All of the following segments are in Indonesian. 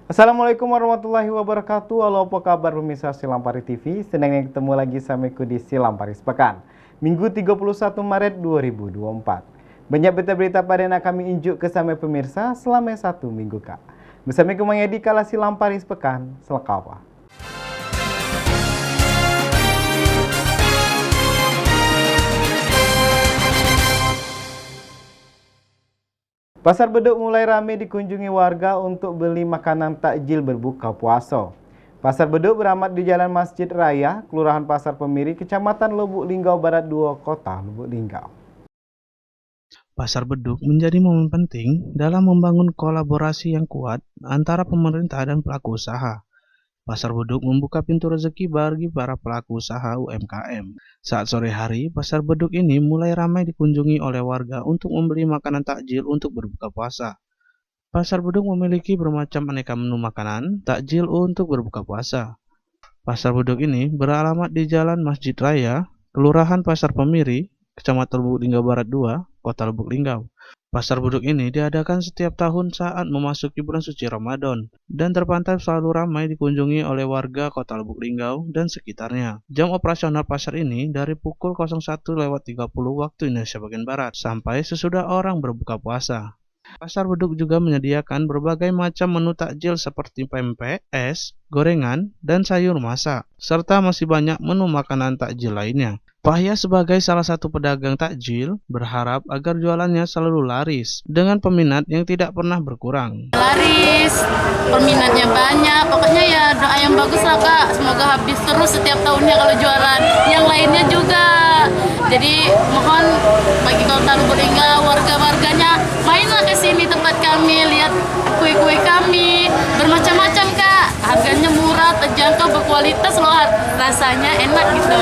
Assalamualaikum warahmatullahi wabarakatuh. Halo, apa kabar pemirsa Silampari TV? Senang ketemu lagi sama aku di Silampari Sepekan. Minggu 31 Maret 2024. Banyak berita-berita pada yang kami injuk ke sama pemirsa selama satu minggu kak. Bersama aku Mang Edi kala Silampari Sepekan. Selengkapnya. Pasar Beduk mulai ramai dikunjungi warga untuk beli makanan takjil berbuka puasa. Pasar Beduk beramat di Jalan Masjid Raya, Kelurahan Pasar Pemiri, Kecamatan Lubuk Linggau Barat 2, Kota Lubuk Linggau. Pasar Beduk menjadi momen penting dalam membangun kolaborasi yang kuat antara pemerintah dan pelaku usaha. Pasar Beduk membuka pintu rezeki bagi para pelaku usaha UMKM. Saat sore hari, Pasar Beduk ini mulai ramai dikunjungi oleh warga untuk membeli makanan takjil untuk berbuka puasa. Pasar Beduk memiliki bermacam aneka menu makanan takjil untuk berbuka puasa. Pasar Beduk ini beralamat di Jalan Masjid Raya, Kelurahan Pasar Pemiri, Kecamatan Lubuk Linggau Barat 2, Kota Lubuk Linggau. Pasar Beduk ini diadakan setiap tahun saat memasuki bulan suci Ramadan dan terpantau selalu ramai dikunjungi oleh warga Kota Lubuk Linggau dan sekitarnya. Jam operasional pasar ini dari pukul 01.30 waktu Indonesia bagian Barat sampai sesudah orang berbuka puasa. Pasar Beduk juga menyediakan berbagai macam menu takjil seperti pempek, es, gorengan, dan sayur masak, serta masih banyak menu makanan takjil lainnya. Pahya sebagai salah satu pedagang takjil berharap agar jualannya selalu laris dengan peminat yang tidak pernah berkurang. Laris, peminatnya banyak, pokoknya ya doa yang bagus lah kak, semoga habis terus setiap tahunnya kalau jualan, yang lainnya juga. Jadi mohon bagi Kota Lubuk Linggau, warga-warganya mainlah ke sini tempat kami, lihat kue-kue kami, bermacam-macam kak, harganya murah, terjangkau, berkualitas loh, rasanya enak gitu.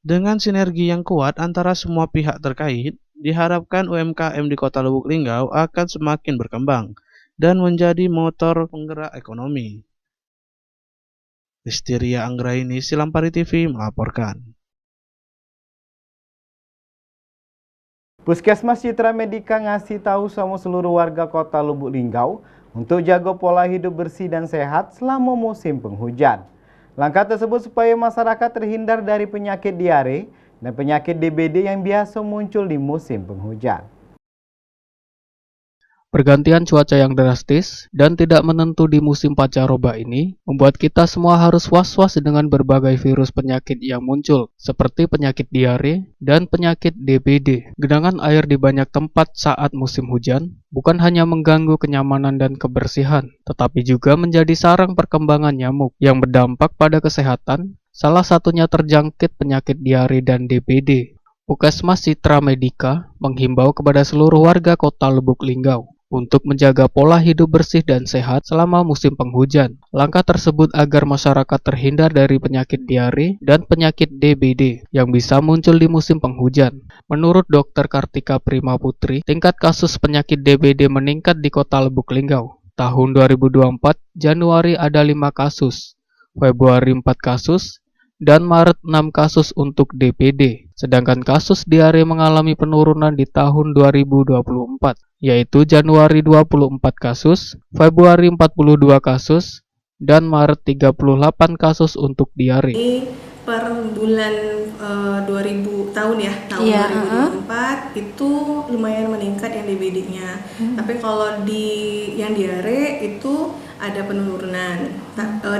Dengan sinergi yang kuat antara semua pihak terkait, diharapkan UMKM di Kota Lubuk Linggau akan semakin berkembang dan menjadi motor penggerak ekonomi. Rizky Anggraini, Silampari TV melaporkan. Puskesmas Citra Medika ngasih tahu sama seluruh warga Kota Lubuk Linggau untuk jaga pola hidup bersih dan sehat selama musim penghujan. Langkah tersebut supaya masyarakat terhindar dari penyakit diare dan penyakit DBD yang biasa muncul di musim penghujan. Pergantian cuaca yang drastis dan tidak menentu di musim pancaroba ini membuat kita semua harus was-was dengan berbagai virus penyakit yang muncul, seperti penyakit diare dan penyakit DBD. Genangan air di banyak tempat saat musim hujan bukan hanya mengganggu kenyamanan dan kebersihan, tetapi juga menjadi sarang perkembangan nyamuk yang berdampak pada kesehatan, salah satunya terjangkit penyakit diare dan DBD. Puskesmas Citra Medika menghimbau kepada seluruh warga Kota Lubuk Linggau untuk menjaga pola hidup bersih dan sehat selama musim penghujan. Langkah tersebut agar masyarakat terhindar dari penyakit diare dan penyakit DBD yang bisa muncul di musim penghujan. Menurut Dr. Kartika Prima Putri, tingkat kasus penyakit DBD meningkat di Kota Lubuk Linggau. Tahun 2024, Januari ada 5 kasus, Februari 4 kasus, dan Maret 6 kasus untuk DBD. Sedangkan kasus diare mengalami penurunan di tahun 2024, yaitu Januari 24 kasus, Februari 42 kasus, dan Maret 38 kasus untuk diare. Per bulan 2000 tahun ya, tahun 2024 itu lumayan meningkat yang DBD-nya. Tapi kalau di yang diare itu ada penurunan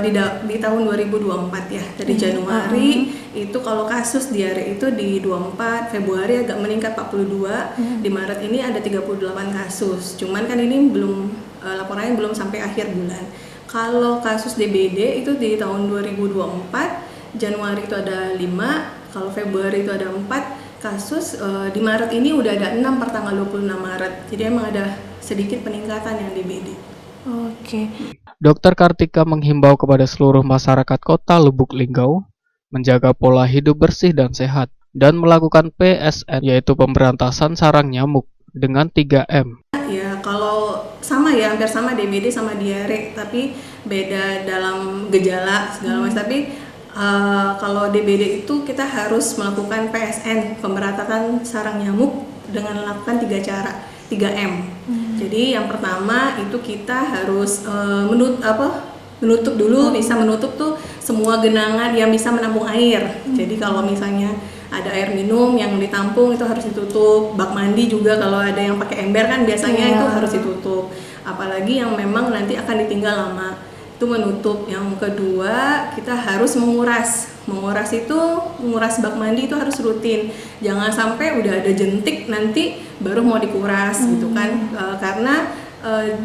di tahun 2024 ya, dari Januari itu kalau kasus diare itu di 24, Februari agak meningkat 42, di Maret ini ada 38 kasus. Cuman kan ini belum laporannya belum sampai akhir bulan. Kalau kasus DBD itu di tahun 2024 Januari itu ada 5, kalau Februari itu ada 4 kasus, di Maret ini udah ada 6 per tanggal 26 Maret. Jadi emang ada sedikit peningkatan yang DBD. Oke. Dr. Kartika menghimbau kepada seluruh masyarakat Kota Lubuk Linggau menjaga pola hidup bersih dan sehat dan melakukan PSN, yaitu pemberantasan sarang nyamuk dengan 3M. Ya, kalau sama ya, hampir sama DBD sama diare, tapi beda dalam gejala segala macam. Tapi kalau DBD itu kita harus melakukan PSN, pemberantasan sarang nyamuk, dengan melakukan 3 cara, 3M. Jadi yang pertama itu kita harus menutup dulu, bisa menutup tuh semua genangan yang bisa menampung air. Jadi kalau misalnya ada air minum yang ditampung itu harus ditutup. Bak mandi juga kalau ada yang pakai ember kan biasanya itu harus ditutup. Apalagi yang memang nanti akan ditinggal lama, itu menutup. Yang kedua, kita harus menguras. Menguras bak mandi itu harus rutin. Jangan sampai udah ada jentik nanti baru mau dikuras gitu kan. Karena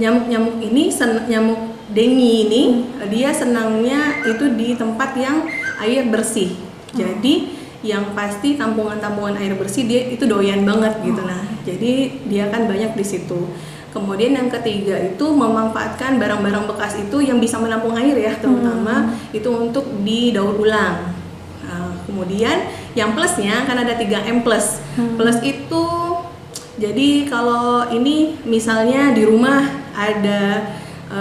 nyamuk-nyamuk ini, nyamuk dengue ini, dia senangnya itu di tempat yang air bersih. Jadi yang pasti tampungan-tampungan air bersih dia itu doyan banget gitu. Nah, jadi dia kan banyak di situ. Kemudian yang ketiga itu memanfaatkan barang-barang bekas itu yang bisa menampung air ya, terutama itu untuk didaur ulang. Nah, kemudian yang plusnya kan ada 3M plus. Plus itu jadi kalau ini misalnya di rumah ada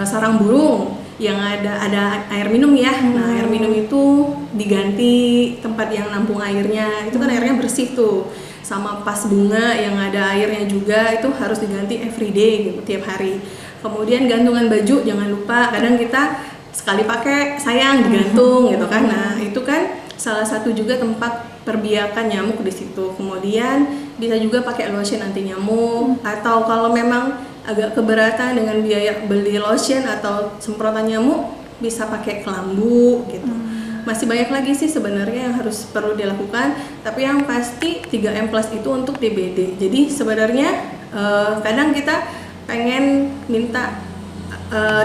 sarang burung yang ada air minum ya. Nah, air minum itu diganti tempat yang nampung airnya. Itu kan airnya bersih tuh. Sama pas bunga yang ada airnya juga itu harus diganti everyday gitu, tiap hari. Kemudian gantungan baju jangan lupa, kadang kita sekali pakai sayang digantung gitu kan. Nah, itu kan salah satu juga tempat perbiakan nyamuk di situ. Kemudian bisa juga pakai lotion anti nyamuk, atau kalau memang agak keberatan dengan biaya beli lotion atau semprotan nyamuk bisa pakai kelambu gitu. Masih banyak lagi sih sebenarnya yang harus perlu dilakukan, tapi yang pasti 3M plus itu untuk DBD. Jadi sebenarnya kadang kita pengen minta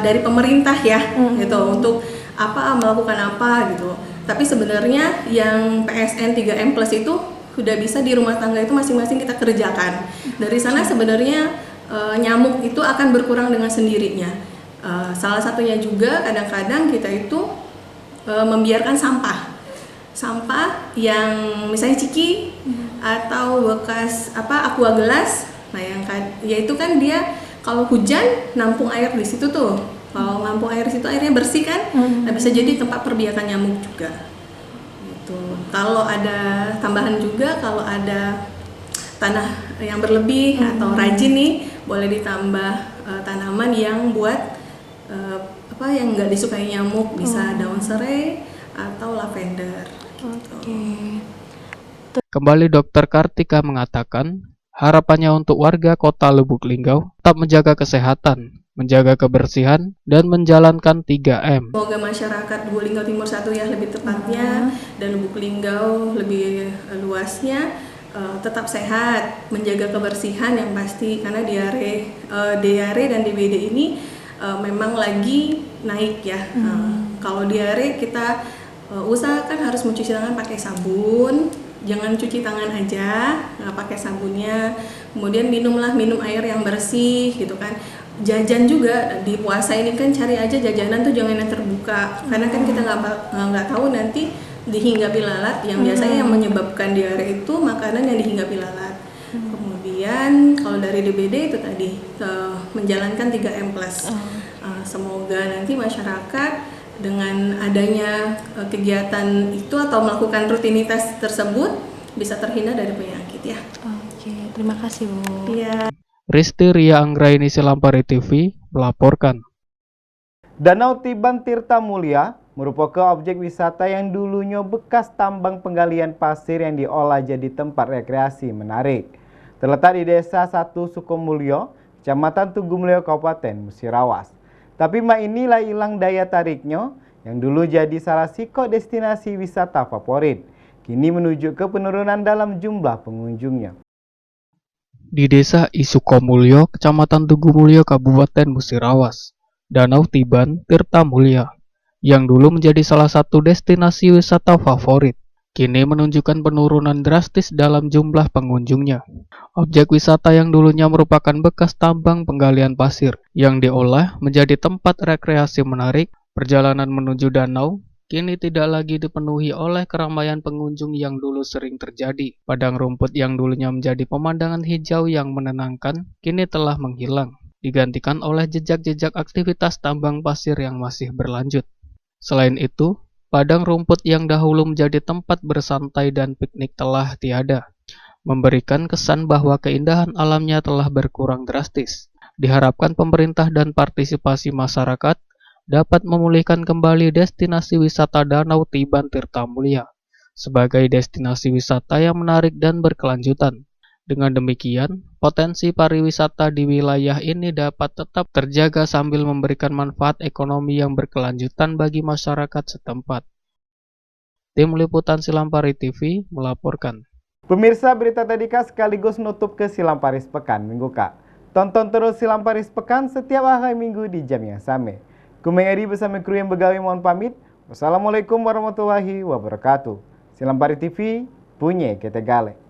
dari pemerintah ya gitu untuk melakukan apa gitu. Tapi sebenarnya yang PSN 3M plus itu sudah bisa di rumah tangga itu masing-masing kita kerjakan. Dari sana sebenarnya nyamuk itu akan berkurang dengan sendirinya. Salah satunya juga kadang-kadang kita itu membiarkan sampah yang misalnya ciki atau bekas aqua gelas. Nah, yaitu kan dia kalau hujan nampung air di situ tuh. Kalau nampung air di situ airnya bersih kan, nah bisa jadi tempat perbiakan nyamuk juga. Gitu. Kalau ada tambahan juga, kalau ada tanah yang berlebih atau rajin nih, boleh ditambah tanaman yang buat yang nggak disukai nyamuk, bisa daun serai atau lavender. Gitu. Kembali Dr. Kartika mengatakan, harapannya untuk warga Kota Lubuk Linggau tetap menjaga kesehatan, menjaga kebersihan, dan menjalankan 3M. Semoga masyarakat Lubuk Linggau Timur 1 ya lebih tepatnya, dan Lubuk Linggau lebih luasnya tetap sehat, menjaga kebersihan yang pasti, karena diare dan DBD ini memang lagi naik ya. Kalau diare kita usahakan harus mencuci tangan pakai sabun, jangan cuci tangan aja nggak pakai sabunnya. Kemudian minum air yang bersih gitu kan. Jajan juga di puasa ini kan cari aja jajanan tuh jangan yang terbuka, karena kan kita nggak tahu nanti dihinggapi lalat, yang biasanya yang menyebabkan diare itu makanan yang dihinggapi lalat. Kemudian kalau dari DBD itu tadi menjalankan 3M plus. Semoga nanti masyarakat dengan adanya kegiatan itu atau melakukan rutinitas tersebut bisa terhindar dari penyakit ya. Oke, terima kasih Bu. Iya. Risti Ria Anggraini Silampari TV melaporkan. Danau Tiban Tirta Mulia merupakan objek wisata yang dulunya bekas tambang penggalian pasir yang diolah jadi tempat rekreasi menarik. Terletak di Desa 1 Sukomulyo, Kecamatan Tugumulyo, Kabupaten Musirawas. Tapi inilah hilang daya tariknya yang dulu jadi salah satu destinasi wisata favorit. Kini menuju ke penurunan dalam jumlah pengunjungnya. Di Desa Isukomulyo, Kecamatan Tugumulyo, Kabupaten Musirawas, Danau Tiban Tirta Mulia, yang dulu menjadi salah satu destinasi wisata favorit, kini menunjukkan penurunan drastis dalam jumlah pengunjungnya. Objek wisata yang dulunya merupakan bekas tambang penggalian pasir yang diolah menjadi tempat rekreasi menarik, perjalanan menuju danau kini tidak lagi dipenuhi oleh keramaian pengunjung yang dulu sering terjadi. Padang rumput yang dulunya menjadi pemandangan hijau yang menenangkan kini telah menghilang, digantikan oleh jejak-jejak aktivitas tambang pasir yang masih berlanjut. Selain itu, padang rumput yang dahulu menjadi tempat bersantai dan piknik telah tiada, memberikan kesan bahwa keindahan alamnya telah berkurang drastis. Diharapkan pemerintah dan partisipasi masyarakat dapat memulihkan kembali destinasi wisata Danau Tiban Tirtamulya sebagai destinasi wisata yang menarik dan berkelanjutan. Dengan demikian, potensi pariwisata di wilayah ini dapat tetap terjaga sambil memberikan manfaat ekonomi yang berkelanjutan bagi masyarakat setempat. Tim Liputan Silampari TV melaporkan. Pemirsa, berita tadi Kak sekaligus nutup ke Silang Paris Pekan Minggu Kak. Tonton terus Silang Paris Pekan setiap hari Minggu di jam yang sama. Kumengeri bersama kru yang begawi mohon pamit. Wassalamualaikum warahmatullahi wabarakatuh. Silang Paris TV punya kita gale.